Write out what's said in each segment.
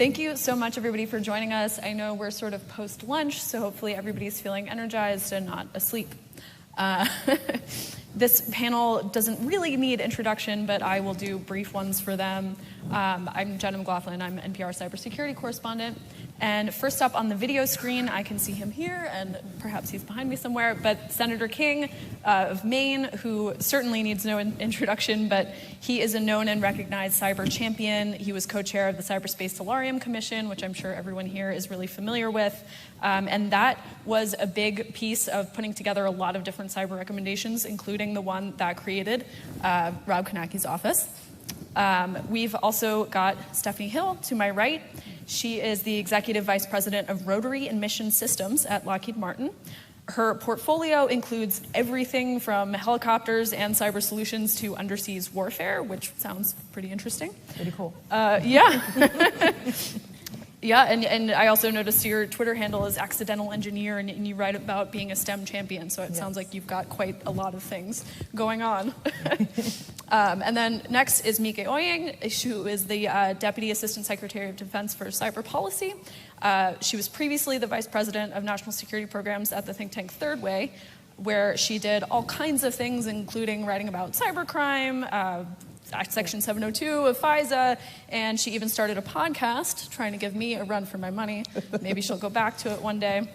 Thank you so much, everybody, for joining us. I know we're sort of post-lunch, so hopefully everybody's feeling energized and not asleep. This panel doesn't really need introduction, but I will do brief ones for them. I'm Jenna McLaughlin. I'm NPR cybersecurity correspondent. And first up on the video screen, I can see him here, and perhaps he's behind me somewhere, but Senator King of Maine, who certainly needs no introduction, but he is a known and recognized cyber champion. He was co-chair of the Cyberspace Solarium Commission, which I'm sure everyone here is really familiar with. And that was a big piece of putting together a lot of different cyber recommendations, including the one that created Rob Konaki's office. We've also got Stephanie Hill to my right. She is the Executive Vice President of Rotary and Mission Systems at Lockheed Martin. Her portfolio includes everything from helicopters and cyber solutions to underseas warfare, which sounds pretty interesting. Pretty cool. Yeah. Yeah, and I also noticed your Twitter handle is Accidental Engineer, and you write about being a STEM champion, so it sounds like you've got quite a lot of things going on. And then next is Mieke Eoyang, who is the Deputy Assistant Secretary of Defense for Cyber Policy. She was previously the Vice President of National Security Programs at the think tank Third Way, where she did all kinds of things, including writing about cybercrime, Section 702 of FISA, and she even started a podcast trying to give me a run for my money. Maybe she'll go back to it one day.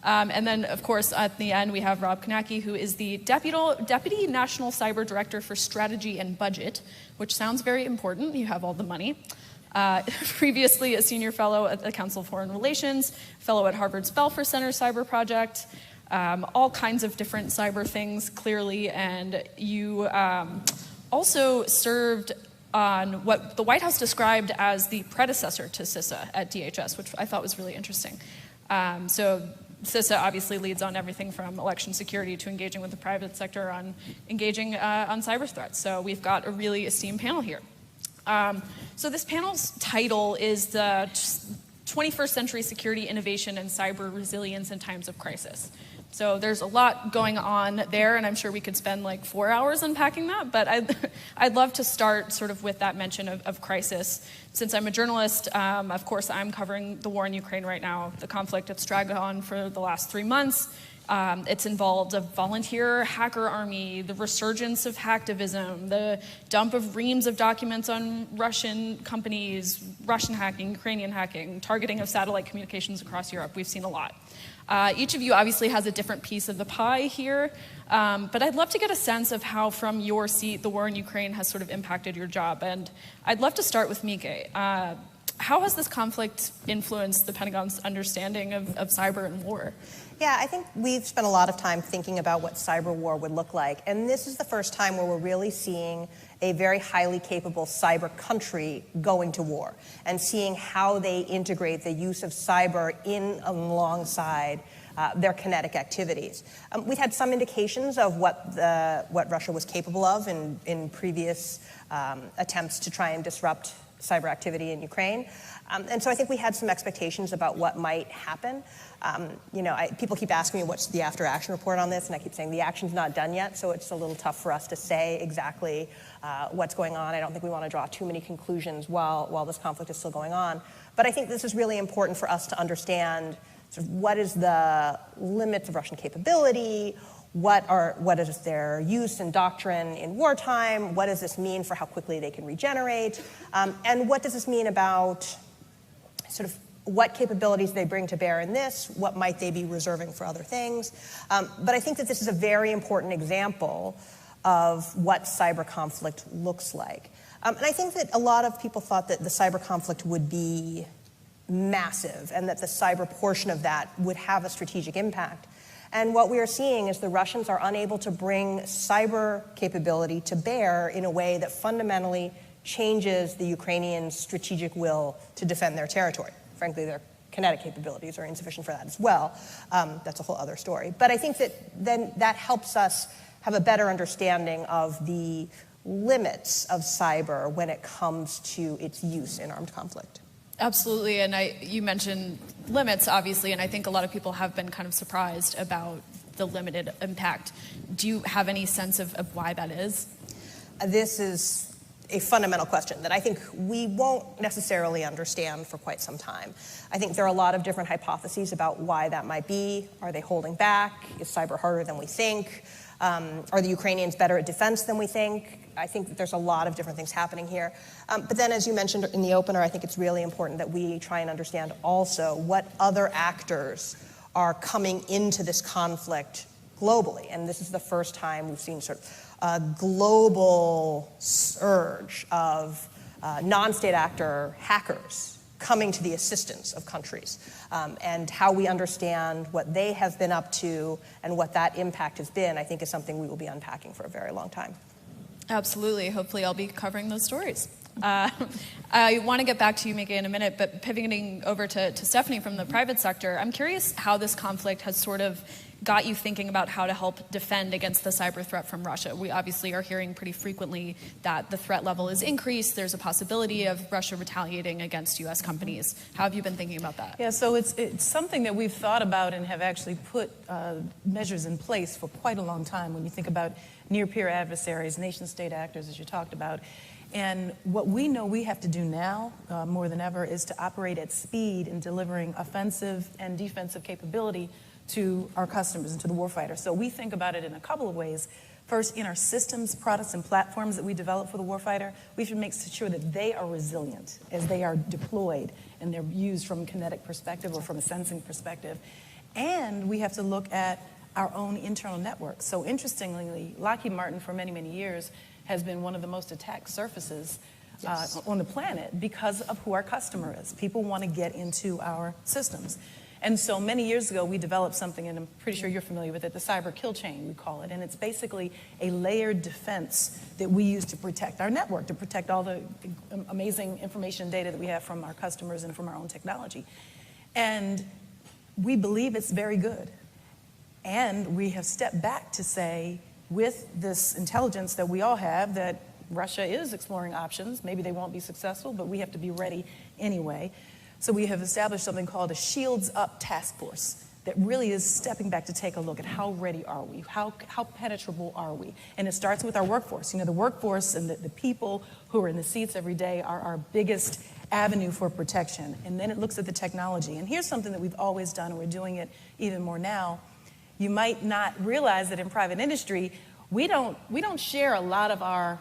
And then, of course, at the end, we have Rob Konaki, who is the Deputy National Cyber Director for Strategy and Budget, which sounds very important. You have all the money. Previously a senior fellow at the Council of Foreign Relations, fellow at Harvard's Belfer Center Cyber Project, all kinds of different cyber things, clearly, and you also served on what the White House described as the predecessor to CISA at DHS, which I thought was really interesting. So CISA obviously leads on everything from election security to engaging with the private sector on engaging on cyber threats. So we've got a really esteemed panel here. So this panel's title is the 21st Century Security Innovation and Cyber Resilience in Times of Crisis. So there's a lot going on there, and I'm sure we could spend like 4 hours unpacking that, but I'd love to start sort of with that mention of crisis. Since I'm a journalist, of course, I'm covering the war in Ukraine right now, the conflict that's dragged on for the last 3 months. It's involved a volunteer hacker army, the resurgence of hacktivism, the dump of reams of documents on Russian companies, Russian hacking, Ukrainian hacking, targeting of satellite communications across Europe. We've seen a lot. Each of you obviously has a different piece of the pie here, but I'd love to get a sense of how, from your seat, the war in Ukraine has sort of impacted your job. And I'd love to start with Mieke. How has this conflict influenced the Pentagon's understanding of cyber and war? Yeah, I think we've spent a lot of time thinking about what cyber war would look like. And this is the first time where we're really seeing a very highly capable cyber country going to war and seeing how they integrate the use of cyber in alongside their kinetic activities. We've had some indications of what Russia was capable of in previous attempts to try and disrupt cyber activity in Ukraine. And so I think we had some expectations about what might happen. People keep asking me what's the after-action report on this, and I keep saying the action's not done yet, so it's a little tough for us to say exactly what's going on. I don't think we want to draw too many conclusions while this conflict is still going on. But I think this is really important for us to understand sort of what is the limits of Russian capability, what is their use and doctrine in wartime, what does this mean for how quickly they can regenerate, and what does this mean about sort of what capabilities they bring to bear in this, what might they be reserving for other things. But I think that this is a very important example of what cyber conflict looks like. And I think that a lot of people thought that the cyber conflict would be massive and that the cyber portion of that would have a strategic impact. And what we are seeing is the Russians are unable to bring cyber capability to bear in a way that fundamentally changes the Ukrainian strategic will to defend their territory. Frankly, their kinetic capabilities are insufficient for that as well. That's a whole other story. But I think that then that helps us have a better understanding of the limits of cyber when it comes to its use in armed conflict. Absolutely, and you mentioned limits, obviously, and I think a lot of people have been kind of surprised about the limited impact. Do you have any sense of why that is? This is a fundamental question that I think we won't necessarily understand for quite some time. I think there are a lot of different hypotheses about why that might be. Are they holding back? Is cyber harder than we think? Are the Ukrainians better at defense than we think? I think that there's a lot of different things happening here. But then, as you mentioned in the opener, I think it's really important that we try and understand also what other actors are coming into this conflict globally. And this is the first time we've seen sort of a global surge of non-state actor hackers coming to the assistance of countries, and how we understand what they have been up to and what that impact has been, I think is something we will be unpacking for a very long time. Absolutely. Hopefully I'll be covering those stories. I want to get back to you, Mieke, in a minute, but pivoting over to Stephanie from the private sector, I'm curious how this conflict has sort of got you thinking about how to help defend against the cyber threat from Russia. We obviously are hearing pretty frequently that the threat level is increased. There's a possibility of Russia retaliating against U.S. companies. How have you been thinking about that? Yeah, so it's something that we've thought about and have actually put measures in place for quite a long time when you think about near-peer adversaries, nation-state actors, as you talked about. And what we know we have to do now, more than ever, is to operate at speed in delivering offensive and defensive capability to our customers and to the warfighter. So we think about it in a couple of ways. First, in our systems, products, and platforms that we develop for the warfighter, we should make sure that they are resilient as they are deployed and they're used from a kinetic perspective or from a sensing perspective. And we have to look at our own internal network. So interestingly, Lockheed Martin for many, many years has been one of the most attacked surfaces on the planet because of who our customer is. People want to get into our systems. And so many years ago, we developed something, and I'm pretty sure you're familiar with it, the cyber kill chain, we call it. And it's basically a layered defense that we use to protect our network, to protect all the amazing information data that we have from our customers and from our own technology. And we believe it's very good. And we have stepped back to say, with this intelligence that we all have, that Russia is exploring options. Maybe they won't be successful, but we have to be ready anyway. So we have established something called a Shields Up Task Force that really is stepping back to take a look at how ready are we, how penetrable are we. And it starts with our workforce. You know, the workforce and the people who are in the seats every day are our biggest avenue for protection. And then it looks at the technology. And here's something that we've always done, and we're doing it even more now. You might not realize that in private industry, we don't share a lot of our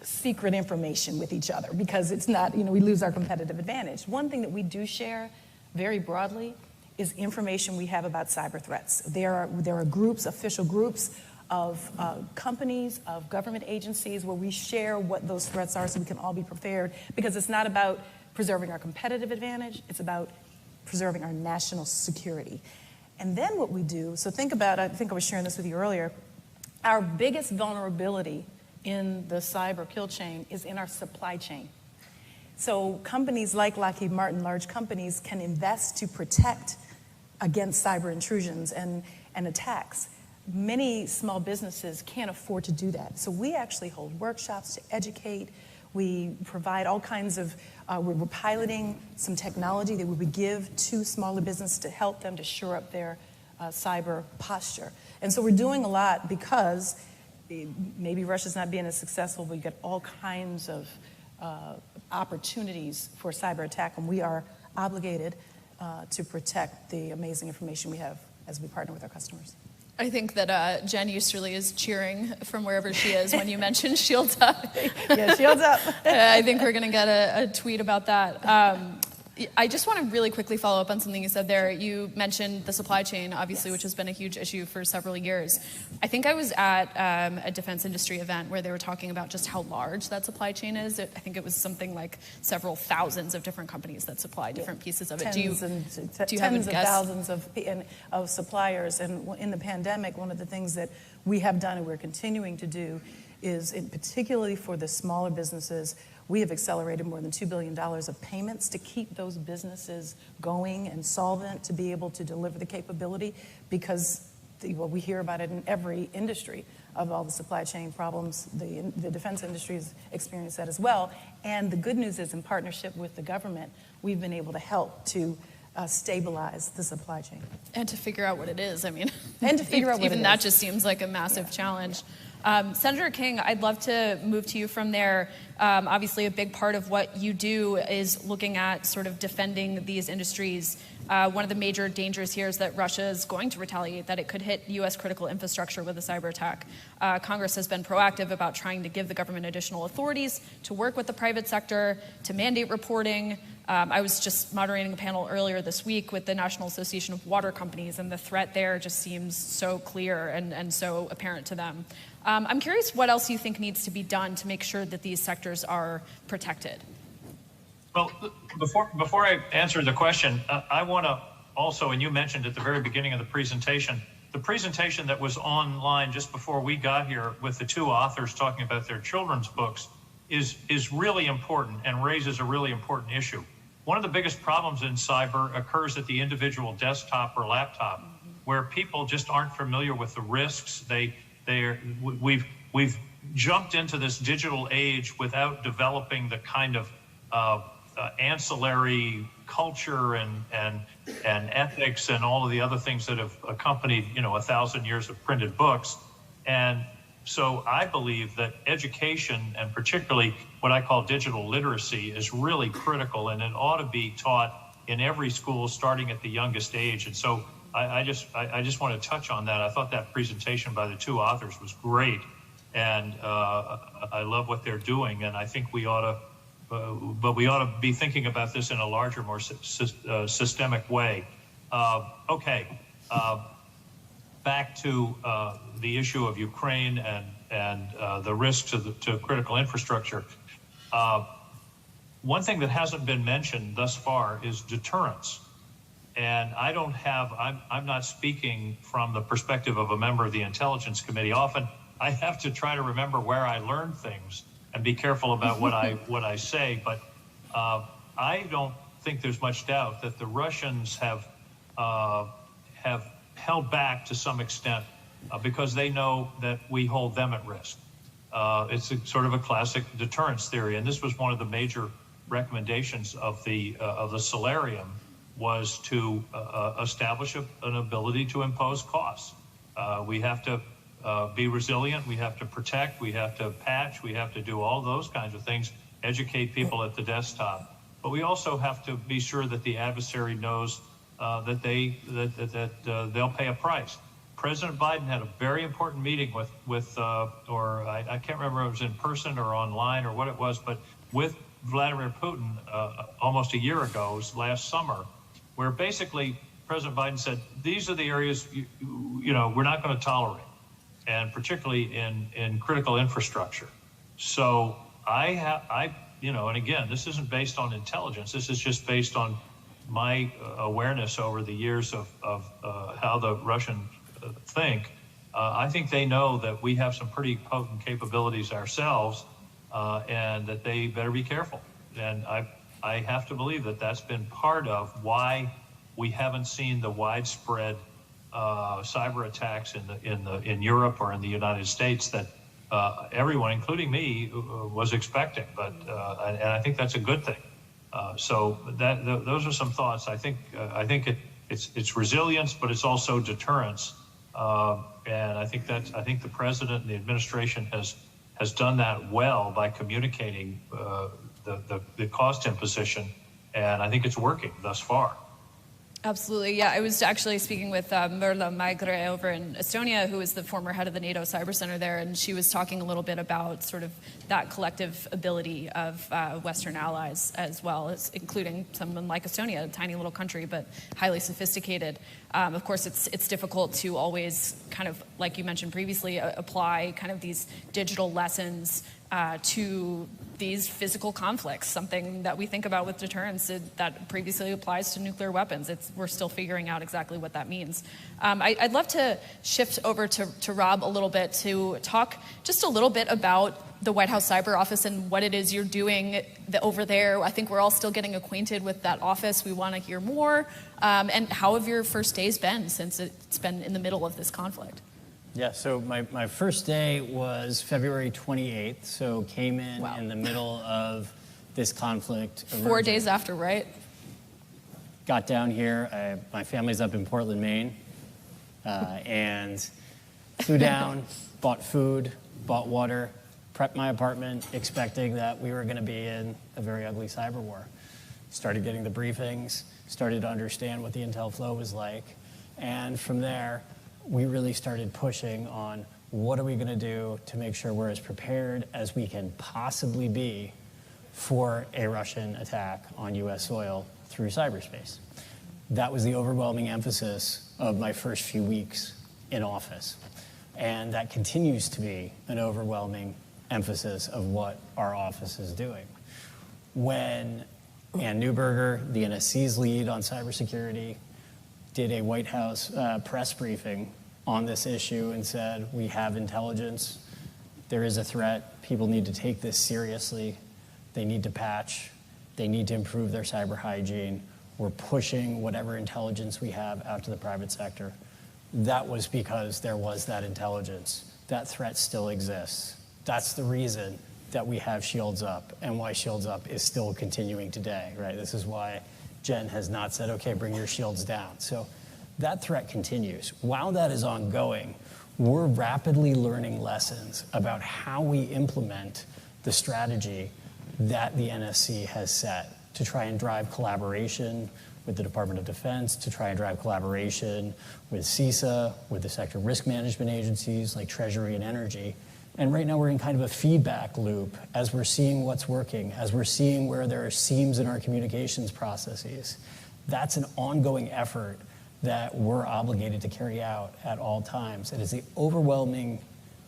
secret information with each other because it's not, we lose our competitive advantage. One thing that we do share very broadly is information we have about cyber threats. There are groups, official groups of companies, of government agencies where we share what those threats are so we can all be prepared, because it's not about preserving our competitive advantage, it's about preserving our national security. And then what we do, so think about, I think I was sharing this with you earlier, our biggest vulnerability in the cyber kill chain is in our supply chain. So companies like Lockheed Martin, large companies, can invest to protect against cyber intrusions and attacks. Many small businesses can't afford to do that. So we actually hold workshops to educate. We provide all kinds of, we're piloting some technology that we would give to smaller businesses to help them to shore up their cyber posture. And so we're doing a lot because maybe Russia's not being as successful, but you get all kinds of opportunities for cyber attack, and we are obligated to protect the amazing information we have as we partner with our customers. I think that Jen Easterly is cheering from wherever she is when you mentioned Shields Up. Yeah, Shields Up. I think we're going to get a tweet about that. I just want to really quickly follow up on something you said there. You mentioned the supply chain, obviously, yes, which has been a huge issue for several years. I think I was at a defense industry event where they were talking about just how large that supply chain is. I think it was something like several thousands of different companies that supply different pieces of it. Do you have a guess? Tens of thousands of suppliers. And in the pandemic, one of the things that we have done and we're continuing to do is, particularly for the smaller businesses, we have accelerated more than $2 billion of payments to keep those businesses going and solvent, to be able to deliver the capability, because we hear about it in every industry of all the supply chain problems. The defense industry has experienced that as well. And the good news is, in partnership with the government, we've been able to help to stabilize the supply chain. And to figure out what it is, I mean. And to figure out what it is. Even that just seems like a massive challenge. Senator King, I'd love to move to you from there. Obviously, a big part of what you do is looking at sort of defending these industries. One of the major dangers here is that Russia is going to retaliate, that it could hit U.S. critical infrastructure with a cyber attack. Congress has been proactive about trying to give the government additional authorities to work with the private sector, to mandate reporting. I was just moderating a panel earlier this week with the National Association of Water Companies, and the threat there just seems so clear and so apparent to them. I'm curious what else you think needs to be done to make sure that these sectors are protected. Well, before I answer the question, I want to also, and you mentioned at the very beginning of the presentation that was online just before we got here with the two authors talking about their children's books is really important and raises a really important issue. One of the biggest problems in cyber occurs at the individual desktop or laptop, where people just aren't familiar with the risks. We've jumped into this digital age without developing the kind of ancillary culture and ethics and all of the other things that have accompanied 1,000 years of printed books. And so I believe that education, and particularly what I call digital literacy, is really critical, and it ought to be taught in every school starting at the youngest age. And so I just want to touch on that. I thought that presentation by the two authors was great, and I love what they're doing, and I think we ought to but we ought to be thinking about this in a larger, more systemic way. Back to the issue of Ukraine and the risks to critical infrastructure. One thing that hasn't been mentioned thus far is deterrence. And I'm not speaking from the perspective of a member of the Intelligence Committee. Often I have to try to remember where I learned things and be careful about what I say. But I don't think there's much doubt that the Russians have held back to some extent because they know that we hold them at risk. It's sort of a classic deterrence theory, and this was one of the major recommendations of the Solarium, was to establish an ability to impose costs. We have to be resilient, we have to protect, we have to patch, we have to do all those kinds of things, educate people at the desktop. But we also have to be sure that the adversary knows that they'll pay a price. President Biden had a very important meeting with I can't remember if it was in person or online or what it was, but with Vladimir Putin almost a year ago, it was last summer, where basically President Biden said, these are the areas we're not going to tolerate, and particularly in critical infrastructure. So and again, this isn't based on intelligence. This is just based on my awareness over the years of how the Russians think. I think they know that we have some pretty potent capabilities ourselves, and that they better be careful. And I have to believe that that's been part of why we haven't seen the widespread cyber attacks in Europe or in the United States that everyone, including me, was expecting. But and I think that's a good thing. So those are some thoughts. I think it's resilience, but it's also deterrence. And I think the president and the administration has done that well by communicating the cost imposition, and I think it's working thus far. Absolutely, yeah. I was actually speaking with Merla Maigre over in Estonia, who is the former head of the NATO Cyber Center there, and she was talking a little bit about sort of that collective ability of Western allies, as well as including someone like Estonia, a tiny little country, but highly sophisticated. Of course, it's difficult to always kind of, like you mentioned previously, apply kind of these digital lessons to these physical conflicts, something that we think about with deterrence that previously applies to nuclear weapons. We're still figuring out exactly what that means. I'd love to shift over to Rob a little bit to talk just a little bit about the White House Cyber Office and what it is you're doing over there. I think we're all still getting acquainted with that office. We want to hear more. And how have your first days been since it's been in the middle of this conflict? Yeah, so my first day was February 28th, so came in the middle of this conflict. 4 days after, right? Got down here. My family's up in Portland, Maine, and flew down, bought food, bought water, prepped my apartment, expecting that we were going to be in a very ugly cyber war. Started getting the briefings, started to understand what the intel flow was like, and from there, we really started pushing on what are we going to do to make sure we're as prepared as we can possibly be for a Russian attack on U.S. soil through cyberspace. That was the overwhelming emphasis of my first few weeks in office. And that continues to be an overwhelming emphasis of what our office is doing. When Ann Neuberger, the NSC's lead on cybersecurity, did a White House press briefing on this issue and said, we have intelligence, there is a threat, people need to take this seriously, they need to patch, they need to improve their cyber hygiene, we're pushing whatever intelligence we have out to the private sector. That was because there was that intelligence. That threat still exists. That's the reason that we have Shields Up and why Shields Up is still continuing today, right? This is why Jen has not said, okay, bring your shields down. So that threat continues. While that is ongoing, we're rapidly learning lessons about how we implement the strategy that the NSC has set to try and drive collaboration with the Department of Defense, to try and drive collaboration with CISA, with the sector risk management agencies like Treasury and Energy. And right now we're in kind of a feedback loop as we're seeing what's working, as we're seeing where there are seams in our communications processes. That's an ongoing effort that we're obligated to carry out at all times. It is the overwhelming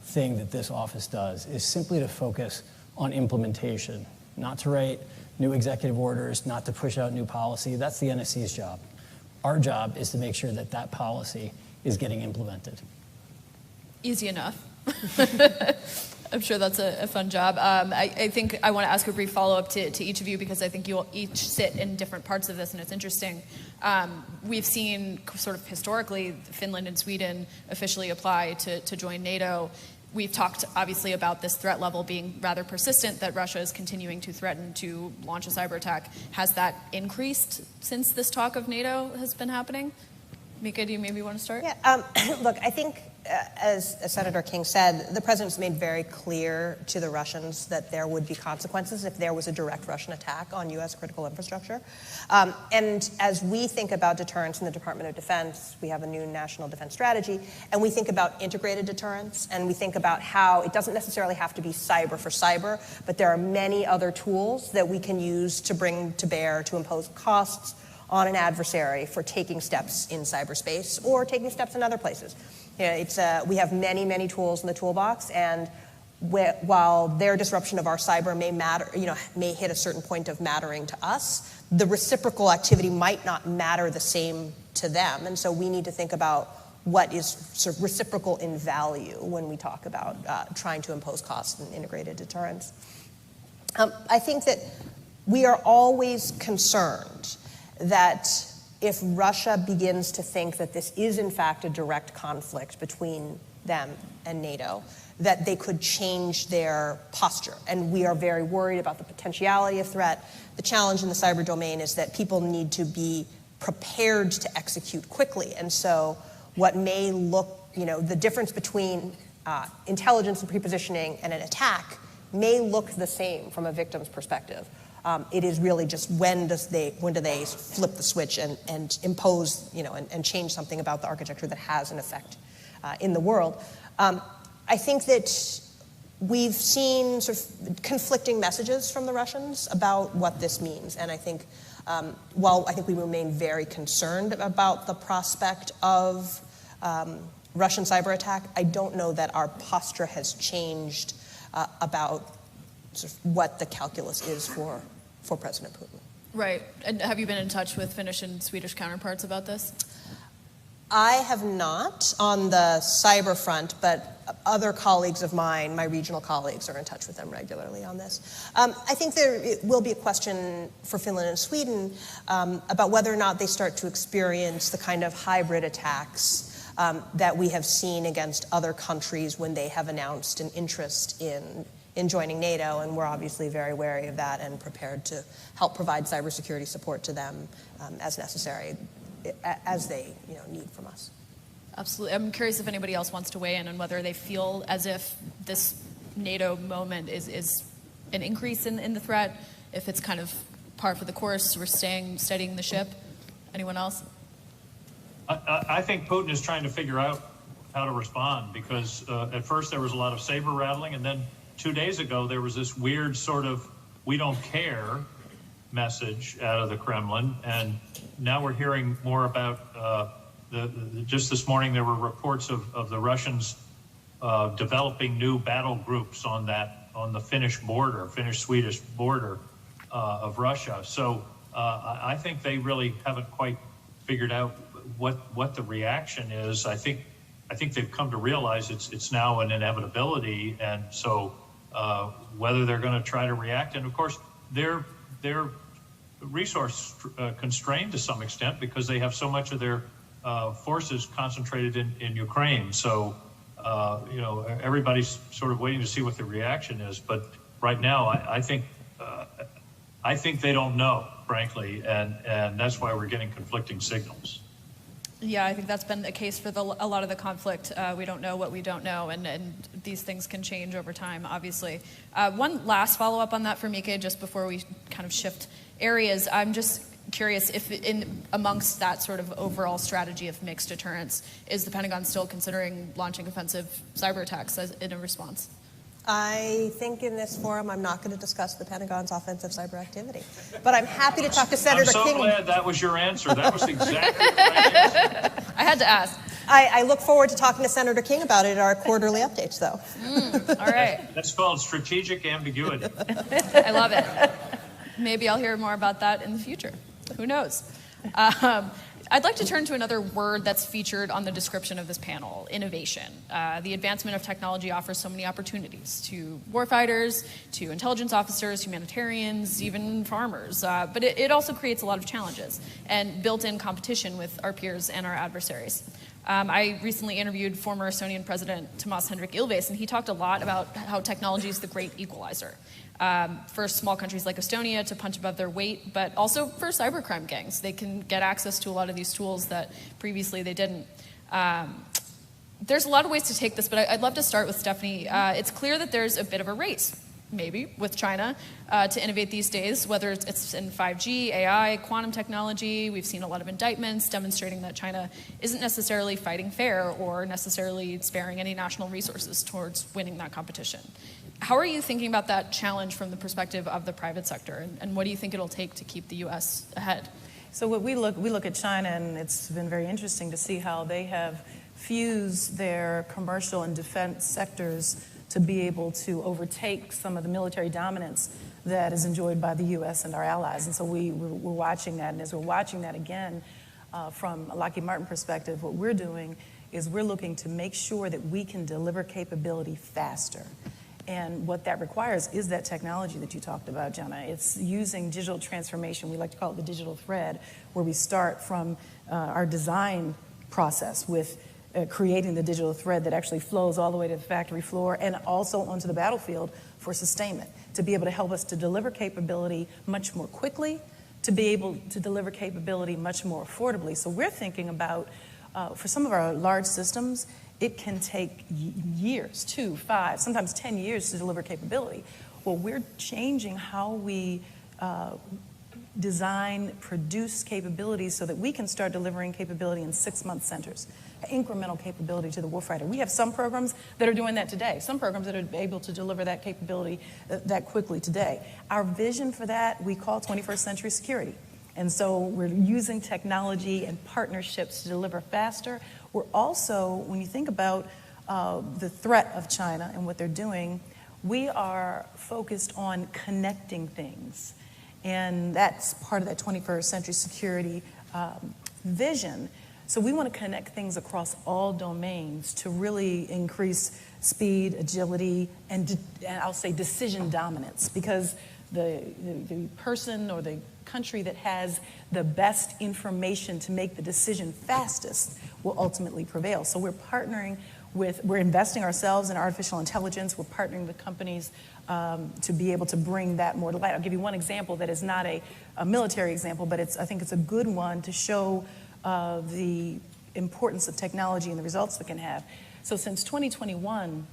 thing that this office does is simply to focus on implementation, not to write new executive orders, not to push out new policy. That's the NSC's job. Our job is to make sure that that policy is getting implemented. Easy enough. I'm sure that's a fun job. I think I want to ask a brief follow-up to each of you because I think you will each sit in different parts of this, and it's interesting. We've seen sort of historically Finland and Sweden officially apply to join NATO. We've talked, obviously, about this threat level being rather persistent, that Russia is continuing to threaten to launch a cyber attack. Has that increased since this talk of NATO has been happening? Mieke, do you maybe want to start? Yeah, look, I think, as Senator King said, the president's made very clear to the Russians that there would be consequences if there was a direct Russian attack on U.S. critical infrastructure. And as we think about deterrence in the Department of Defense, we have a new national defense strategy, and we think about integrated deterrence, and we think about how it doesn't necessarily have to be cyber for cyber, but there are many other tools that we can use to bring to bear to impose costs on an adversary for taking steps in cyberspace or taking steps in other places. You know, we have many, many tools in the toolbox, and while their disruption of our cyber may matter, may hit a certain point of mattering to us, the reciprocal activity might not matter the same to them, and so we need to think about what is sort of reciprocal in value when we talk about trying to impose costs and integrated deterrence. I think that we are always concerned that if Russia begins to think that this is in fact a direct conflict between them and NATO, that they could change their posture. And we are very worried about the potentiality of threat. The challenge in the cyber domain is that people need to be prepared to execute quickly. And so what may look, the difference between intelligence and prepositioning and an attack may look the same from a victim's perspective. It is really just when do they flip the switch and impose, and change something about the architecture that has an effect in the world. I think that we've seen sort of conflicting messages from the Russians about what this means. And I think while I think we remain very concerned about the prospect of Russian cyber attack, I don't know that our posture has changed about sort of what the calculus is for President Putin. Right. And have you been in touch with Finnish and Swedish counterparts about this? I have not on the cyber front, but other colleagues of mine, my regional colleagues, are in touch with them regularly on this. I think there will be a question for Finland and Sweden about whether or not they start to experience the kind of hybrid attacks that we have seen against other countries when they have announced an interest in joining NATO, and we're obviously very wary of that and prepared to help provide cybersecurity support to them as necessary, as they need from us. Absolutely. I'm curious if anybody else wants to weigh in on whether they feel as if this NATO moment is an increase in the threat, if it's kind of par for the course, we're steadying the ship. Anyone else? I think Putin is trying to figure out how to respond, because at first there was a lot of saber rattling, and then 2 days ago there was this weird sort of "we don't care" message out of the Kremlin, and now we're hearing more about just this morning there were reports of the Russians developing new battle groups on the Finnish-Swedish border of Russia. So I think they really haven't quite figured out what the reaction is. I think they've come to realize it's now an inevitability, and so whether they're going to try to react, and of course they're resource constrained to some extent because they have so much of their forces concentrated in Ukraine. So everybody's sort of waiting to see what the reaction is. But right now, I think they don't know, frankly, and that's why we're getting conflicting signals. Yeah, I think that's been the case for a lot of the conflict. We don't know what we don't know, and these things can change over time, obviously. One last follow-up on that for Mieke, just before we kind of shift areas. I'm just curious if amongst that sort of overall strategy of mixed deterrence, is the Pentagon still considering launching offensive cyber attacks in a response? I think in this forum I'm not going to discuss the Pentagon's offensive cyber activity. But I'm happy to talk to Senator King. I'm so glad that was your answer. That was exactly the right answer. I had to ask. I look forward to talking to Senator King about it at our quarterly updates, though. All right. That's called strategic ambiguity. I love it. Maybe I'll hear more about that in the future. Who knows? I'd like to turn to another word that's featured on the description of this panel, innovation. The advancement of technology offers so many opportunities to warfighters, to intelligence officers, humanitarians, even farmers. But it also creates a lot of challenges and built-in competition with our peers and our adversaries. I recently interviewed former Estonian President Toomas Hendrik Ilves, and he talked a lot about how technology is the great equalizer. For small countries like Estonia to punch above their weight, but also for cybercrime gangs. They can get access to a lot of these tools that previously they didn't. There's a lot of ways to take this, but I'd love to start with Stephanie. It's clear that there's a bit of a race, maybe, with China to innovate these days, whether it's in 5G, AI, quantum technology. We've seen a lot of indictments demonstrating that China isn't necessarily fighting fair or necessarily sparing any national resources towards winning that competition. How are you thinking about that challenge from the perspective of the private sector, and what do you think it'll take to keep the U.S. ahead? So what we look at China, and it's been very interesting to see how they have fused their commercial and defense sectors to be able to overtake some of the military dominance that is enjoyed by the U.S. and our allies. And so we're watching that, and as we're watching that again from a Lockheed Martin perspective, what we're doing is we're looking to make sure that we can deliver capability faster. And what that requires is that technology that you talked about, Jenna. It's using digital transformation. We like to call it the digital thread, where we start from our design process with creating the digital thread that actually flows all the way to the factory floor and also onto the battlefield for sustainment, to be able to help us to deliver capability much more quickly, to be able to deliver capability much more affordably. So we're thinking about, for some of our large systems, it can take years, 2, 5, sometimes 10 years to deliver capability. Well, we're changing how we design, produce capabilities so that we can start delivering capability in 6-month centers, incremental capability to the warfighter. We have some programs that are doing that today, some programs that are able to deliver that capability that quickly today. Our vision for that we call 21st century security. And so we're using technology and partnerships to deliver faster. We're also, when you think about the threat of China and what they're doing, we are focused on connecting things. And that's part of that 21st century security vision. So we want to connect things across all domains to really increase speed, agility, and I'll say decision dominance, because the person or the country that has the best information to make the decision fastest will ultimately prevail. So we're partnering we're investing ourselves in artificial intelligence. We're partnering with companies to be able to bring that more to light. I'll give you one example that is not a military example, but I think it's a good one to show the importance of technology and the results it can have. So since 2021,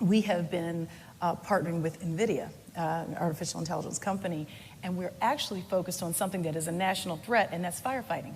we have been partnering with NVIDIA, an artificial intelligence company, and we're actually focused on something that is a national threat, and that's firefighting.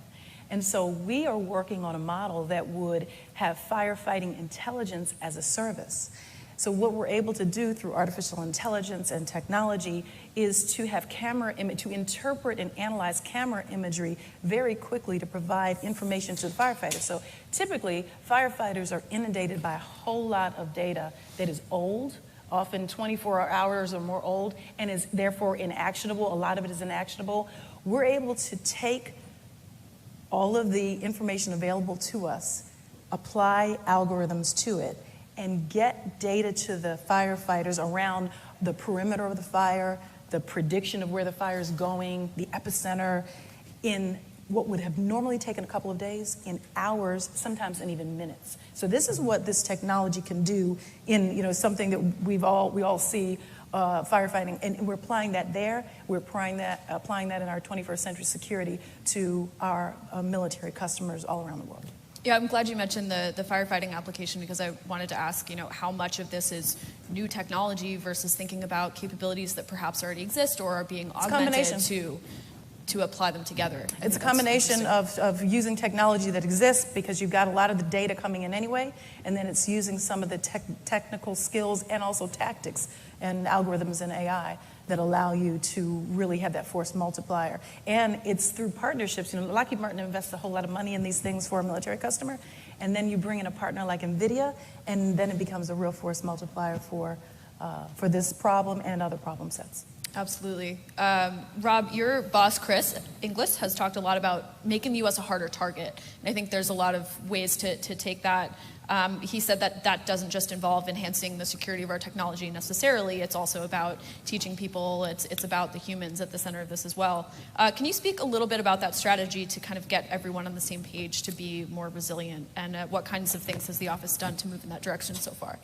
And so we are working on a model that would have firefighting intelligence as a service. So what we're able to do through artificial intelligence and technology is to have to interpret and analyze camera imagery very quickly to provide information to the firefighters. So typically, firefighters are inundated by a whole lot of data that is old, often 24 hours or more old, and is therefore inactionable. A lot of it is inactionable. We're able to take all of the information available to us, apply algorithms to it, and get data to the firefighters around the perimeter of the fire, the prediction of where the fire is going, the epicenter, in what would have normally taken a couple of days, in hours, sometimes in even minutes. So this is what this technology can do in something that we all see, firefighting, and we're applying that there. We're applying that in our 21st century security to our military customers all around the world. Yeah, I'm glad you mentioned the firefighting application, because I wanted to ask, how much of this is new technology versus thinking about capabilities that perhaps already exist or are being augmented to apply them together. It's a combination of using technology that exists, because you've got a lot of the data coming in anyway, and then it's using some of the technical skills and also tactics and algorithms and AI that allow you to really have that force multiplier. And it's through partnerships. Lockheed Martin invests a whole lot of money in these things for a military customer, and then you bring in a partner like NVIDIA, and then it becomes a real force multiplier for this problem and other problem sets. Absolutely. Rob, your boss, Chris Inglis, has talked a lot about making the U.S. a harder target. And I think there's a lot of ways to take that. He said that doesn't just involve enhancing the security of our technology necessarily. It's also about teaching people. It's about the humans at the center of this as well. Can you speak a little bit about that strategy to kind of get everyone on the same page to be more resilient? And what kinds of things has the office done to move in that direction so far?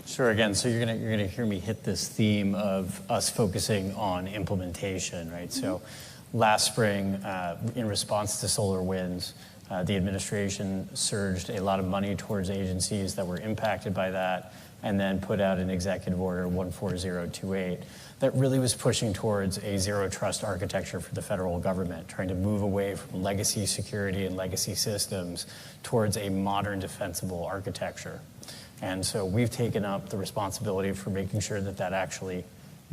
Sure. Again, so you're gonna hear me hit this theme of us focusing on implementation, right? Mm-hmm. So last spring, in response to solar winds, the administration surged a lot of money towards agencies that were impacted by that, and then put out an executive order 14028 that really was pushing towards a zero trust architecture for the federal government, trying to move away from legacy security and legacy systems towards a modern defensible architecture. And so we've taken up the responsibility for making sure that that actually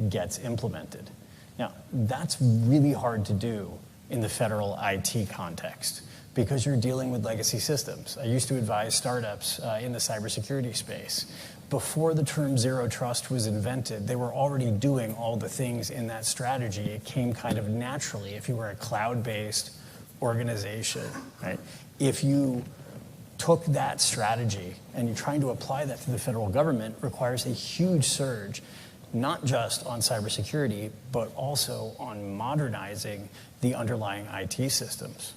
gets implemented. Now, that's really hard to do in the federal IT context, because you're dealing with legacy systems. I used to advise startups in the cybersecurity space. Before the term zero trust was invented, they were already doing all the things in that strategy. It came kind of naturally if you were a cloud-based organization, right? If you took that strategy and you're trying to apply that to the federal government, requires a huge surge, not just on cybersecurity, but also on modernizing the underlying IT systems.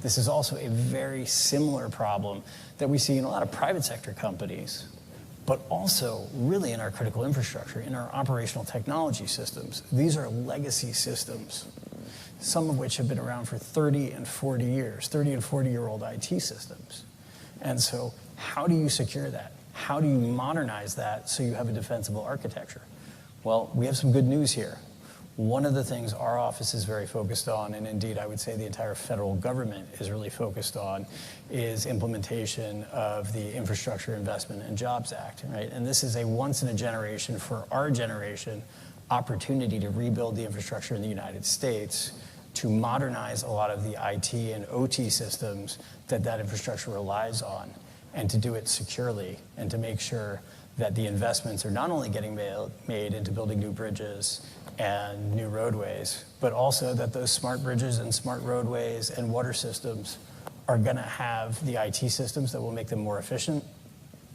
This is also a very similar problem that we see in a lot of private sector companies, but also really in our critical infrastructure, in our operational technology systems. These are legacy systems, some of which have been around for 30 and 40 years, 30 and 40-year-old IT systems. And so how do you secure that? How do you modernize that so you have a defensible architecture? Well, we have some good news here. One of the things our office is very focused on, and indeed I would say the entire federal government is really focused on, is implementation of the Infrastructure Investment and Jobs Act, right? And this is a once-in-a-generation, for our generation, opportunity to rebuild the infrastructure in the United States, to modernize a lot of the IT and OT systems that infrastructure relies on, and to do it securely, and to make sure that the investments are not only getting made into building new bridges and new roadways, but also that those smart bridges and smart roadways and water systems are going to have the IT systems that will make them more efficient,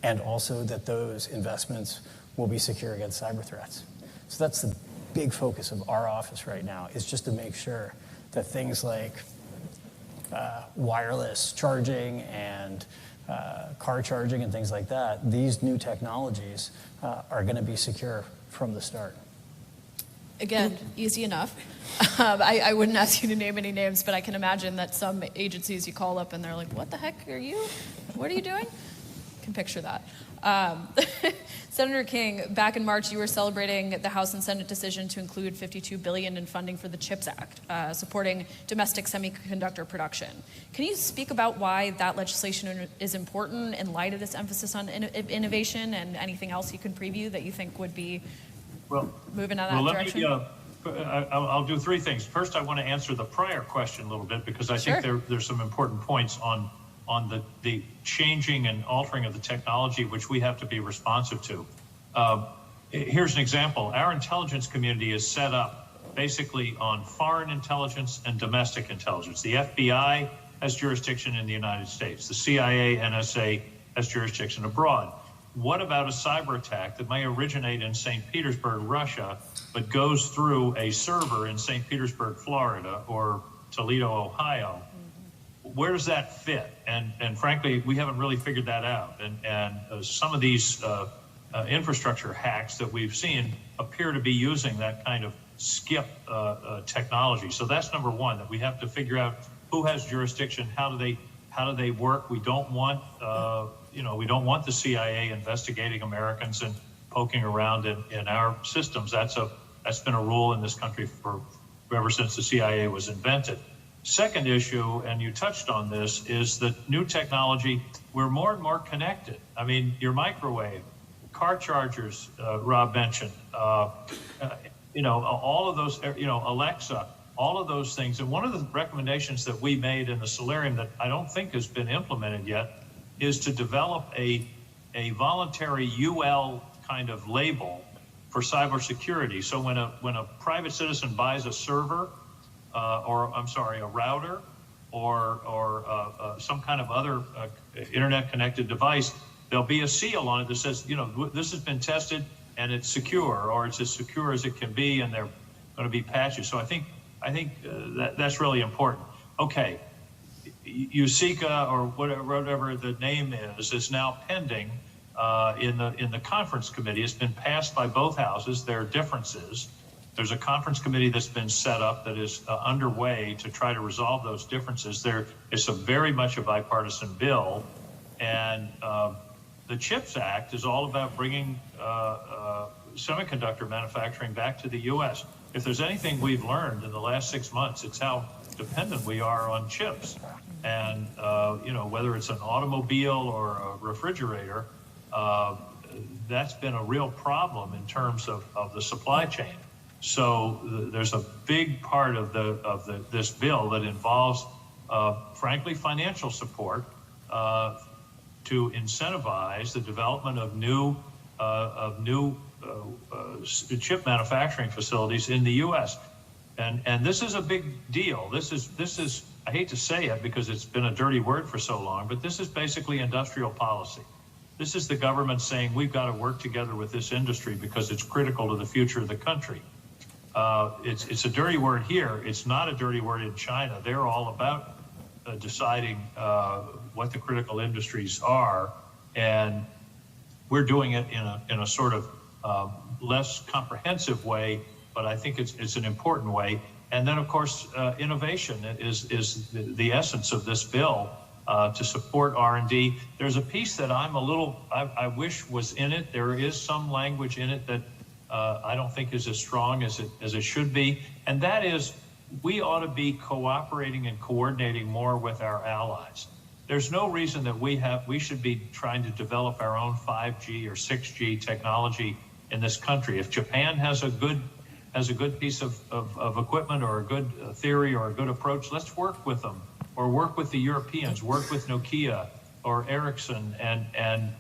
and also that those investments will be secure against cyber threats. So that's the big focus of our office right now, is just to make sure that things like wireless charging and car charging and things like that, these new technologies are going to be secure from the start. Again, easy enough. I wouldn't ask you to name any names, but I can imagine that some agencies you call up and they're like, what the heck are you? What are you doing? I can picture that. Senator King, back in March, you were celebrating the House and Senate decision to include $52 billion in funding for the CHIPS Act, supporting domestic semiconductor production. Can you speak about why that legislation is important in light of this emphasis on innovation, and anything else you can preview that you think would be moving in that direction? I'll do three things. First, I want to answer the prior question a little bit, because I think there's some important points on the changing and altering of the technology, which we have to be responsive to. Here's an example. Our intelligence community is set up basically on foreign intelligence and domestic intelligence. The FBI has jurisdiction in the United States. The CIA, NSA has jurisdiction abroad. What about a cyber attack that may originate in St. Petersburg, Russia, but goes through a server in St. Petersburg, Florida, or Toledo, Ohio? Where does that fit? And frankly, we haven't really figured that out. And some of these infrastructure hacks that we've seen appear to be using that kind of skip technology. So that's number one, that we have to figure out who has jurisdiction, how do they work. We don't want we don't want the CIA investigating Americans and poking around in our systems. That's been a rule in this country for ever since the CIA was invented. Second issue, and you touched on this, is that new technology, we're more and more connected. I mean, your microwave, car chargers, Rob mentioned, all of those, Alexa, all of those things. And one of the recommendations that we made in the Solarium that I don't think has been implemented yet is to develop a voluntary UL kind of label for cybersecurity. So when a private citizen buys a server, a router, or some kind of other internet-connected device, there'll be a seal on it that says, this has been tested and it's secure, or it's as secure as it can be, and they're going to be patches. So I think that's really important. Okay, USICA, or whatever the name is now pending in the conference committee. It's been passed by both houses. There are differences. There's a conference committee that's been set up that is underway to try to resolve those differences. It's very much a bipartisan bill, and the CHIPS Act is all about bringing semiconductor manufacturing back to the U.S. If there's anything we've learned in the last 6 months, it's how dependent we are on chips. And whether it's an automobile or a refrigerator, that's been a real problem in terms of the supply chain. So there's a big part of this bill that involves, frankly, financial support to incentivize the development of new chip manufacturing facilities in the U.S. And this is a big deal. This is I hate to say it because it's been a dirty word for so long, but this is basically industrial policy. This is the government saying we've got to work together with this industry because it's critical to the future of the country. It's a dirty word here. It's not a dirty word in China. They're all about deciding what the critical industries are, and we're doing it in a sort of less comprehensive way, but I think it's an important way. And then, of course, innovation is the essence of this bill to support R&D. There's a piece that I wish was in it. There is some language in it that I don't think is as strong as it should be, and that is we ought to be cooperating and coordinating more with our allies. There's no reason that we should be trying to develop our own 5G or 6G technology in this country. If Japan has a good piece of equipment or a good theory or a good approach, let's work with them, or work with the Europeans, work with Nokia or Ericsson, and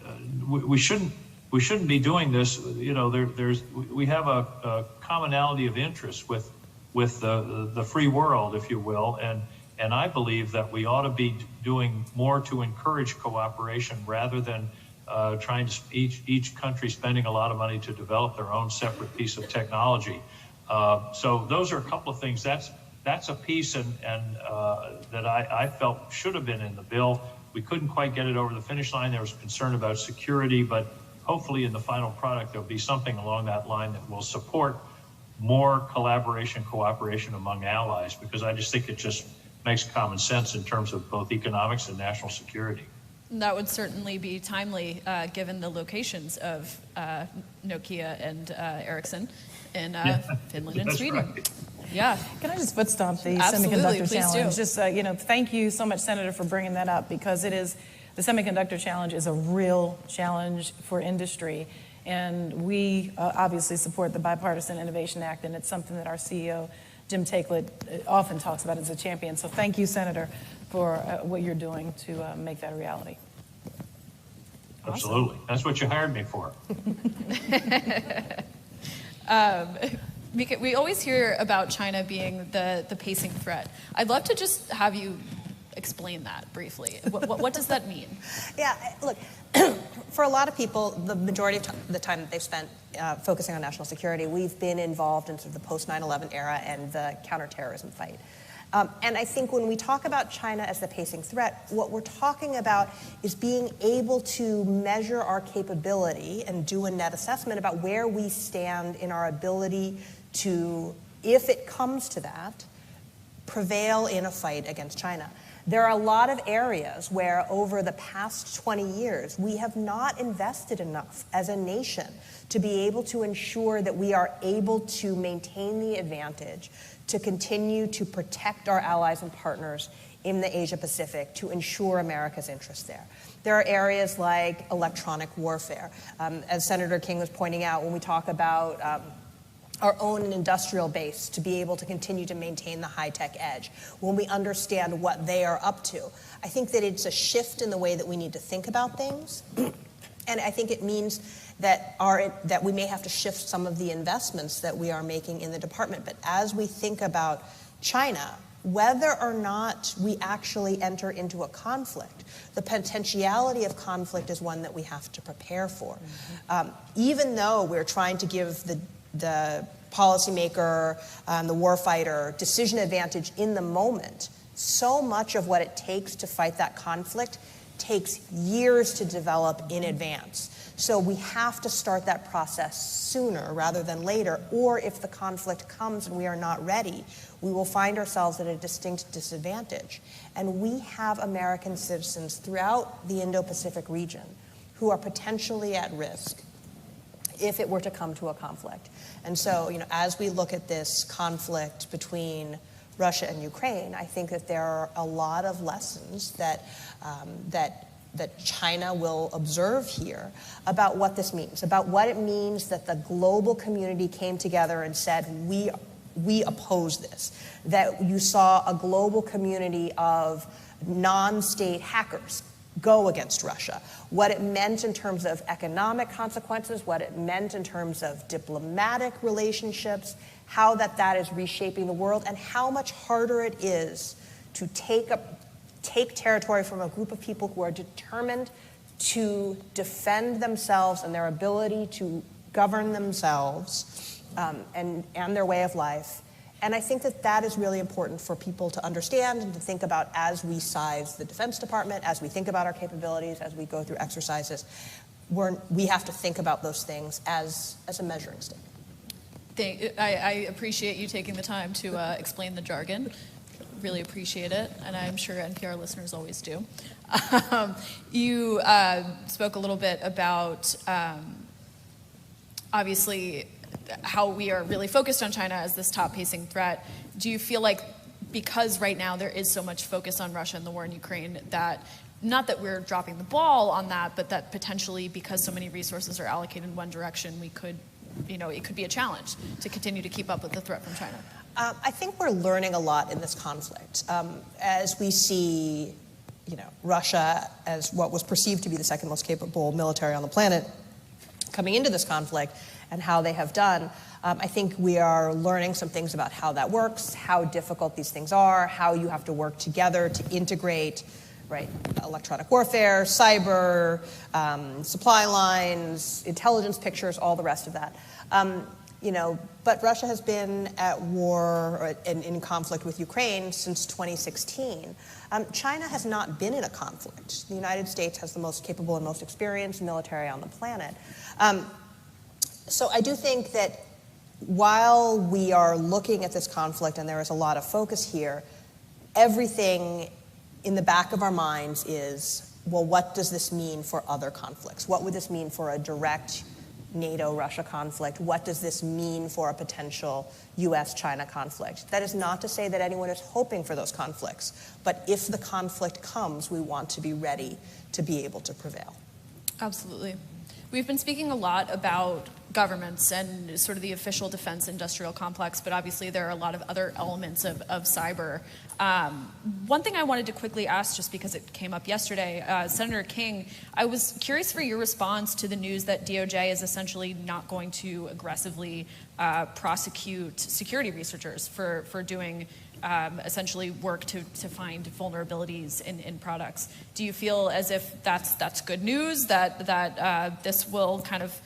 we shouldn't be doing this. We have a commonality of interest with the free world, if you will, and I believe that we ought to be doing more to encourage cooperation rather than trying to each country spending a lot of money to develop their own separate piece of technology. So those are a couple of things. That's a piece and that I felt should have been in the bill. We couldn't quite get it over the finish line. There was concern about security, but hopefully in the final product there'll be something along that line that will support more collaboration, cooperation among allies, because I just think it just makes common sense in terms of both economics and national security. That would certainly be timely, given the locations of Nokia and Ericsson in Finland and Sweden. Right. Yeah. Can I just foot stomp the Absolutely, semiconductor please challenge? do. Just, thank you so much, Senator, for bringing that up, because the semiconductor challenge is a real challenge for industry. And we obviously support the Bipartisan Innovation Act, and it's something that our CEO, Jim Takelett, often talks about as a champion. So thank you, Senator, for what you're doing to make that a reality. Absolutely. That's what you hired me for. We always hear about China being the pacing threat. I'd love to just have you explain that briefly. What does that mean? Yeah, look, for a lot of people, the majority of the time that they've spent focusing on national security, we've been involved in sort of the post-9/11 era and the counterterrorism fight. And I think when we talk about China as the pacing threat, what we're talking about is being able to measure our capability and do a net assessment about where we stand in our ability to, if it comes to that, prevail in a fight against China. There are a lot of areas where over the past 20 years, we have not invested enough as a nation to be able to ensure that we are able to maintain the advantage, to continue to protect our allies and partners in the Asia Pacific, to ensure America's interests there. There are areas like electronic warfare. As Senator King was pointing out, when we talk about our own industrial base to be able to continue to maintain the high-tech edge, when we understand what they are up to. I think that it's a shift in the way that we need to think about things, and I think it means that we may have to shift some of the investments that we are making in the department. But as we think about China, whether or not we actually enter into a conflict, the potentiality of conflict is one that we have to prepare for. Even though we're trying to give the policymaker, the warfighter, decision advantage in the moment, so much of what it takes to fight that conflict takes years to develop in advance. So we have to start that process sooner rather than later, or if the conflict comes and we are not ready, we will find ourselves at a distinct disadvantage. And we have American citizens throughout the Indo-Pacific region who are potentially at risk if it were to come to a conflict. And so, as we look at this conflict between Russia and Ukraine, I think that there are a lot of lessons that China will observe here about what this means, about what it means that the global community came together and said, we oppose this, that you saw a global community of non-state hackers go against Russia, what it meant in terms of economic consequences, what it meant in terms of diplomatic relationships, how that is reshaping the world, and how much harder it is to take territory from a group of people who are determined to defend themselves and their ability to govern themselves and their way of life. And I think that is really important for people to understand and to think about as we size the Defense Department, as we think about our capabilities, as we go through exercises. We have to think about those things as a measuring stick. I appreciate you taking the time to explain the jargon. Really appreciate it, and I'm sure NPR listeners always do. You spoke a little bit about, obviously, how we are really focused on China as this top pacing threat. Do you feel like because right now there is so much focus on Russia and the war in Ukraine that, not that we're dropping the ball on that, but that potentially because so many resources are allocated in one direction, we could, it could be a challenge to continue to keep up with the threat from China? I think we're learning a lot in this conflict. As we see, Russia as what was perceived to be the second most capable military on the planet coming into this conflict and how they have done, I think we are learning some things about how that works, how difficult these things are, how you have to work together to integrate, right, electronic warfare, cyber, supply lines, intelligence pictures, all the rest of that. But Russia has been at war or in conflict with Ukraine since 2016. China has not been in a conflict. The United States has the most capable and most experienced military on the planet. So I do think that while we are looking at this conflict and there is a lot of focus here, everything in the back of our minds is, well, what does this mean for other conflicts? What would this mean for a direct NATO-Russia conflict? What does this mean for a potential U.S.-China conflict? That is not to say that anyone is hoping for those conflicts, but if the conflict comes, we want to be ready to be able to prevail. Absolutely. We've been speaking a lot about governments and sort of the official defense industrial complex, but obviously there are a lot of other elements of cyber. One thing I wanted to quickly ask, just because it came up yesterday, Senator King, I was curious for your response to the news that DOJ is essentially not going to aggressively prosecute security researchers for doing essentially work to find vulnerabilities in products. Do you feel as if that's good news, that this will kind of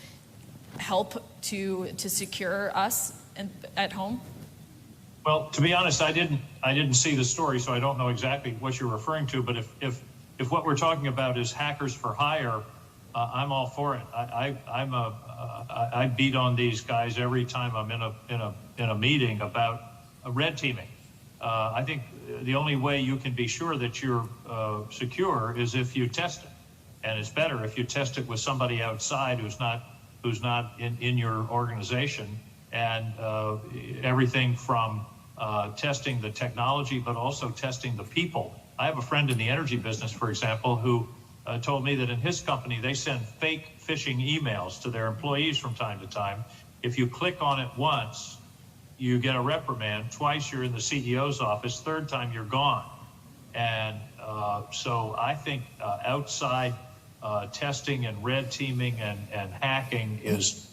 help to secure us at home? Well, to be honest, I didn't see the story, so I don't know exactly what you're referring to. But if what we're talking about is hackers for hire, I'm all for it. I beat on these guys every time I'm in a meeting about red teaming. I think the only way you can be sure that you're secure is if you test it, and it's better if you test it with somebody outside who's not in your organization, and everything from testing the technology, but also testing the people. I have a friend in the energy business, for example, who told me that in his company, they send fake phishing emails to their employees from time to time. If you click on it once, you get a reprimand. Twice, you're in the CEO's office. Third time, you're gone. And so I think outside testing and red teaming and hacking is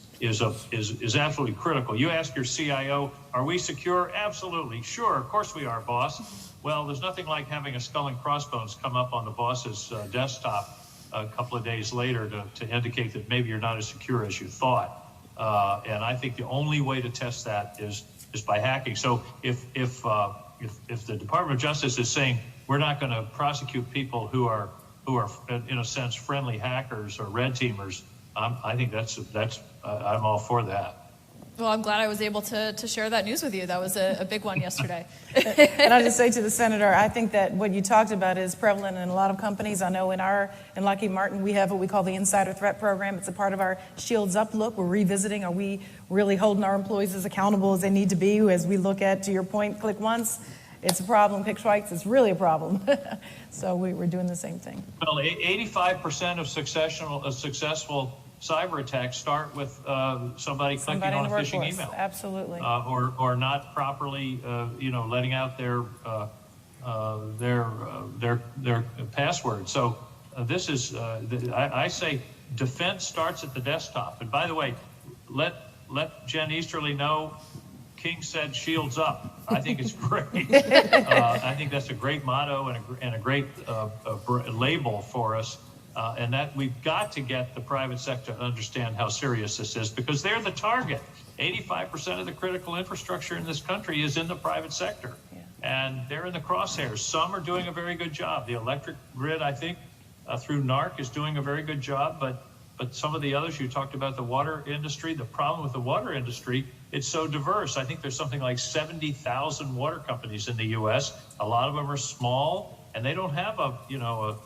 absolutely critical. You ask your CIO, are we secure? Absolutely. Sure, of course we are, boss. Well, there's nothing like having a skull and crossbones come up on the boss's desktop a couple of days later to indicate that maybe you're not as secure as you thought. And I think the only way to test that is by hacking. So if the Department of Justice is saying we're not going to prosecute people who are in a sense friendly hackers or red teamers, I think I'm all for that. Well, I'm glad I was able to share that news with you. That was a big one yesterday. And I'll just say to the Senator, I think that what you talked about is prevalent in a lot of companies. I know in Lockheed Martin, we have what we call the Insider Threat Program. It's a part of our Shields Up look. We're revisiting, are we really holding our employees as accountable as they need to be as we look at, to your point, click once, it's a problem, click twice, it's really a problem. So we're doing the same thing. Well, 85% of successful cyber attacks start with somebody clicking on a phishing email. Absolutely. Or not properly, letting out their password. So this is, I say, defense starts at the desktop. And by the way, let Jen Easterly know King said shields up. I think it's great. I think that's a great motto and a great label for us. And that we've got to get the private sector to understand how serious this is, because they're the target. 85% of the critical infrastructure in this country is in the private sector. Yeah. And they're in the crosshairs. Some are doing a very good job. The electric grid, I think, through NARC is doing a very good job. But some of the others, you talked about the water industry. The problem with the water industry, it's so diverse. I think there's something like 70,000 water companies in the U.S. A lot of them are small, and they don't have a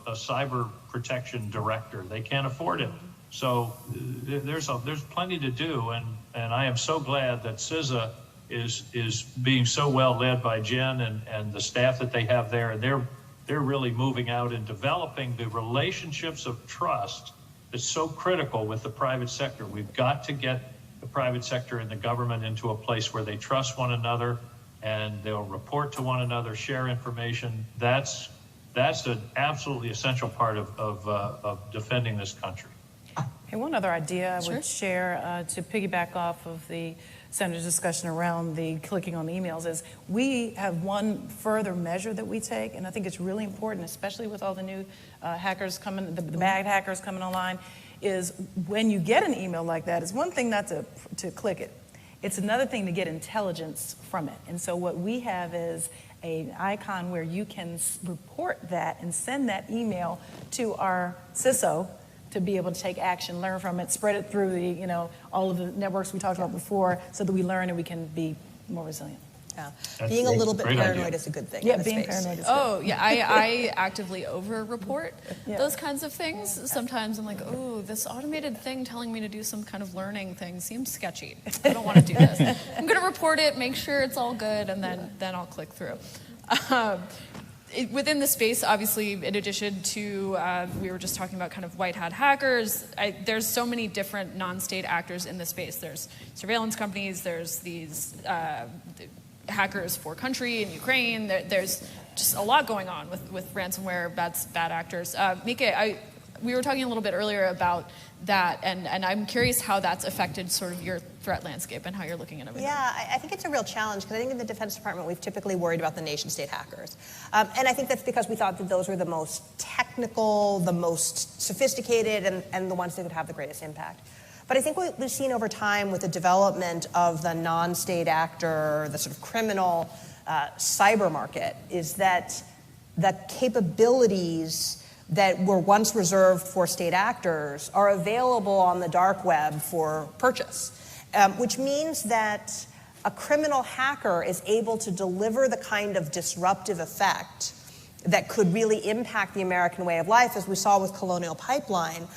cyber protection director. They can't afford it. So there's plenty to do, and I am so glad that CISA is being so well led by Jen and the staff that they have there, and they're really moving out and developing the relationships of trust that's so critical with the private sector. We've got to get the private sector and the government into a place where they trust one another and they'll report to one another, share information. That's an absolutely essential part of defending this country. Hey, one other idea I would share to piggyback off of the Senator's discussion around the clicking on the emails is we have one further measure that we take, and I think it's really important, especially with all the new hackers coming, the bad hackers coming online, is when you get an email like that, it's one thing not to click it. It's another thing to get intelligence from it. And so what we have is an icon where you can report that and send that email to our CISO to be able to take action, learn from it, spread it through the, all of the networks we talked about before, so that we learn and we can be more resilient. Yeah. That's Being a little bit great paranoid idea. is a good thing. Yeah, in this being space. paranoid is good. Oh, yeah, I actively over-report Yeah. those kinds of things. Sometimes I'm like, oh, this automated thing telling me to do some kind of learning thing seems sketchy. I don't want to do this. I'm going to report it, make sure it's all good, and then I'll click through. Within the space, obviously, in addition to, we were just talking about kind of white hat hackers, there's so many different non-state actors in the space. There's surveillance companies, there's these hackers for country in Ukraine. There's just a lot going on with ransomware, bad actors. Mieke, we were talking a little bit earlier about that, and I'm curious how that's affected sort of your threat landscape and how you're looking at everything. Yeah, I think it's a real challenge because I think in the Defense Department we've typically worried about the nation-state hackers. And I think that's because we thought that those were the most technical, the most sophisticated, and the ones that would have the greatest impact. But I think what we've seen over time with the development of the non-state actor, the sort of criminal cyber market, is that the capabilities that were once reserved for state actors are available on the dark web for purchase, which means that a criminal hacker is able to deliver the kind of disruptive effect that could really impact the American way of life, as we saw with Colonial Pipeline,